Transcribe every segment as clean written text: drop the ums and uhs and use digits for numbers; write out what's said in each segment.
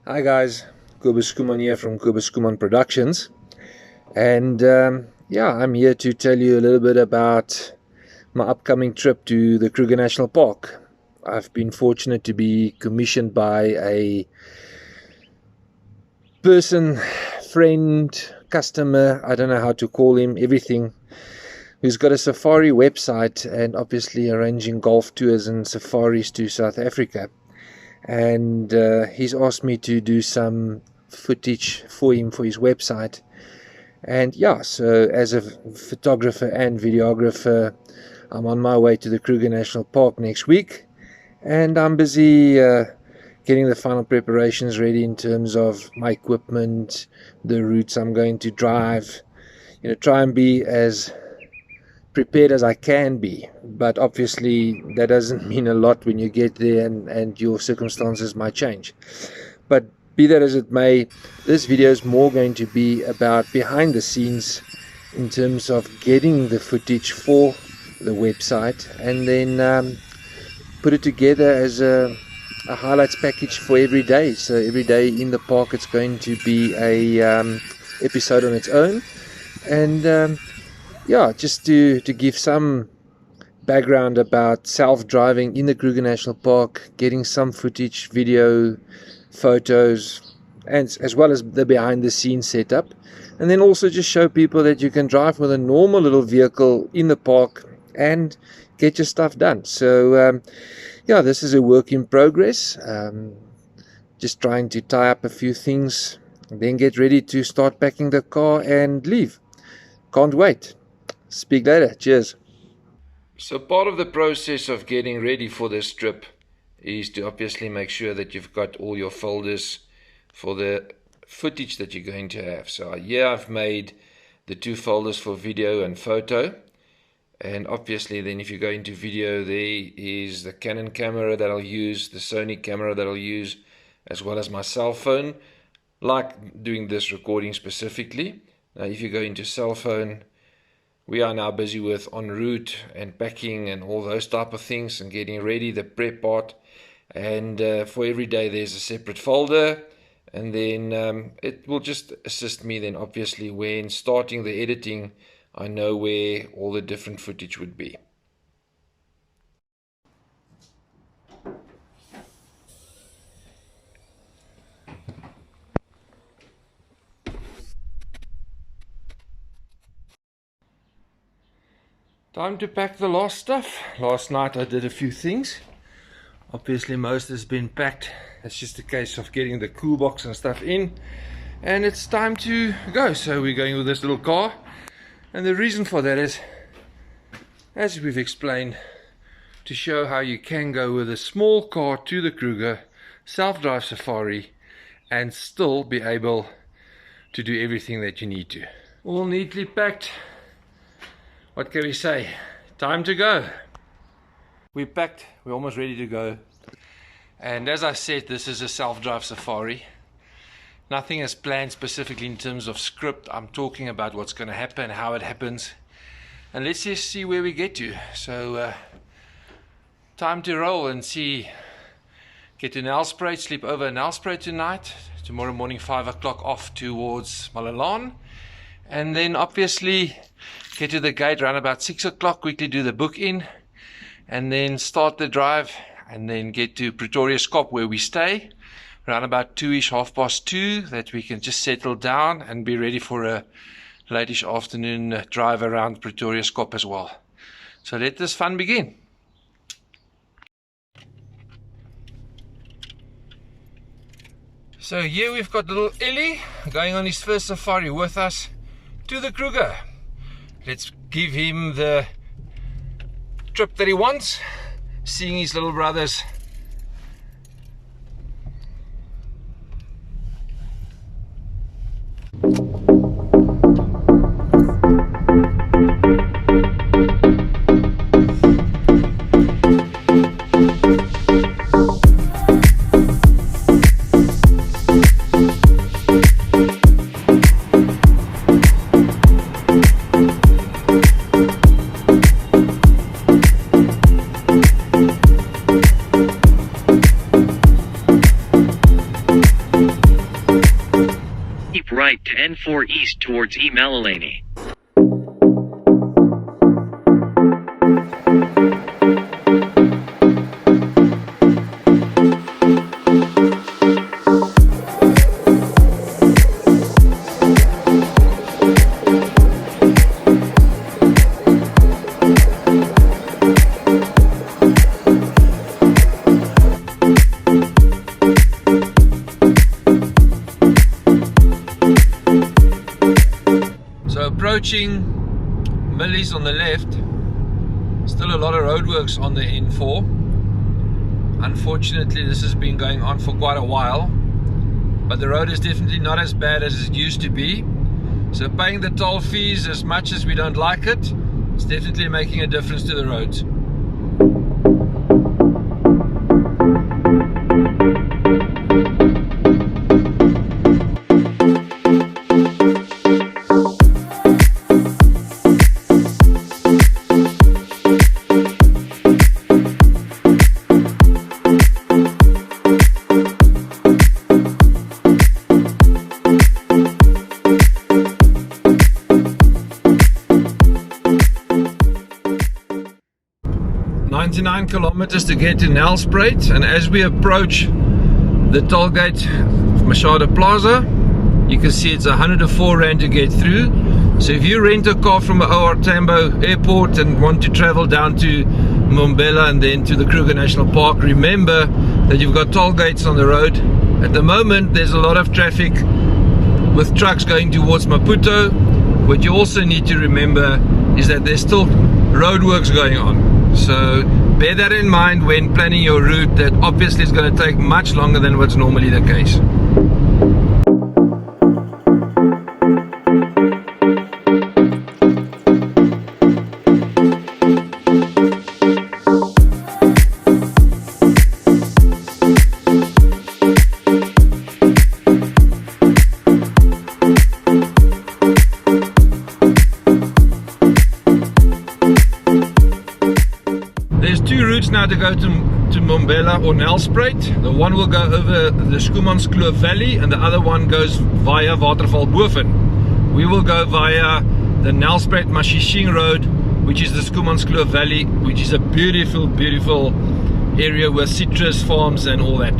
Hi guys, Kobus here from Kobus Productions, and I'm here to tell you a little bit about my upcoming trip to the Kruger National Park. I've been fortunate to be commissioned by a person, friend, customer, I don't know how to call him, everything, who's got a safari website and obviously arranging golf tours and safaris to South Africa. And he's asked me to do some footage for him for his website. And so as a photographer and videographer, I'm on my way to the Kruger National Park next week, and I'm busy getting the final preparations ready in terms of my equipment, the routes I'm going to drive, try and be as prepared as I can be. But obviously that doesn't mean a lot when you get there, and your circumstances might change. But be that as it may, this video is more going to be about behind the scenes in terms of getting the footage for the website, and then put it together as a highlights package for every day. So every day in the park it's going to be a episode on its own, and just to give some background about self-driving in the Kruger National Park, getting some footage, video, photos, and as well as the behind-the-scenes setup, and then also just show people that you can drive with a normal little vehicle in the park and get your stuff done. So this is a work in progress. Just trying to tie up a few things, then get ready to start packing the car and leave. Can't wait. Speak later. Cheers. So part of the process of getting ready for this trip is to obviously make sure that you've got all your folders for the footage that you're going to have. So here I've made the two folders for video and photo. And obviously then if you go into video, there is the Canon camera that I'll use, the Sony camera that I'll use, as well as my cell phone, like doing this recording specifically. Now if you go into cell phone, we are now busy with en route and packing and all those type of things and getting ready, the prep part. And for every day there's a separate folder, and then it will just assist me then obviously when starting the editing. I know where all the different footage would be. Time to pack the last stuff. Last night I did a few things. Obviously most has been packed. It's just a case of getting the cool box and stuff in, and it's time to go. So we're going with this little car, and the reason for that is, as we've explained, to show how you can go with a small car to the Kruger self-drive safari and still be able to do everything that you need to. All neatly packed. What can we say? Time to go. We're packed, we're almost ready to go. And as I said, this is a self-drive safari. Nothing is planned specifically in terms of script. I'm talking about what's going to happen, how it happens. And let's just see where we get to. So, time to roll and see. Get to Nelspruit, sleep over in Nelspruit tonight. Tomorrow morning 5 o'clock off towards Malalan. And then obviously get to the gate around about 6 o'clock, quickly do the book in, and then start the drive, and then get to Pretoria Skop where we stay around about 2ish, 2:30, that we can just settle down and be ready for a late-ish afternoon drive around Pretoria Skop as well. So let this fun begin. So here we've got little Ellie going on his first safari with us to the Kruger. Let's give him the trip that he wants, seeing his little brothers. 4 east towards E. Malilani. Approaching Millie's on the left, still a lot of roadworks on the N4. Unfortunately, this has been going on for quite a while, but the road is definitely not as bad as it used to be. So paying the toll fees, as much as we don't like it, it's definitely making a difference to the roads. 99 kilometers to get to Nelspruit, and as we approach the toll gate Machada Plaza, you can see it's 104 Rand to get through. So if you rent a car from OR Tambo Airport and want to travel down to Mbombela and then to the Kruger National Park, remember that you've got toll gates on the road. At the moment there's a lot of traffic with trucks going towards Maputo. What you also need to remember is that there's still roadworks going on. So bear that in mind when planning your route, that obviously it's going to take much longer than what's normally the case. Now to go to Mbombela or Nelspruit. The one will go over the Schoemanskloof Valley and the other one goes via Waterval Boven. We will go via the Nelspruit Mashishing Road, which is the Schoemanskloof Valley, which is a beautiful, beautiful area with citrus farms and all that.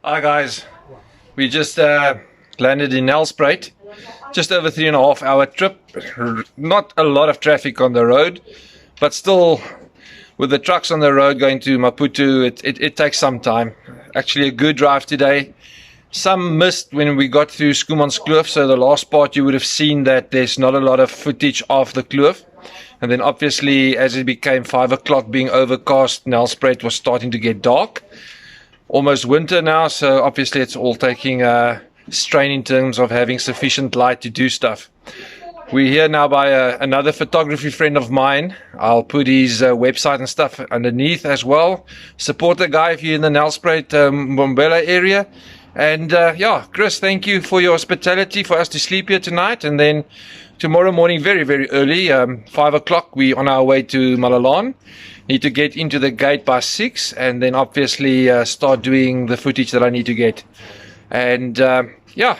Hi guys, we just landed in Nelspruit, just over 3.5 hour trip. Not a lot of traffic on the road, but still with the trucks on the road going to Maputo, it takes some time. Actually a good drive today. Some missed when we got through Schoemanskloof, so the last part you would have seen that there's not a lot of footage of the kloof. And then obviously as it became 5 o'clock, being overcast, Nelspruit was starting to get dark. Almost winter now, so obviously it's all taking a strain in terms of having sufficient light to do stuff. We're here now by another photography friend of mine. I'll put his website and stuff underneath as well. Support the guy if you're in the Nelspruit Mbombela area. And yeah, Chris, thank you for your hospitality for us to sleep here tonight. And then tomorrow morning, very, very early, 5 o'clock, we're on our way to Malalan. Need to get into the gate by 6 and then obviously start doing the footage that I need to get. And yeah,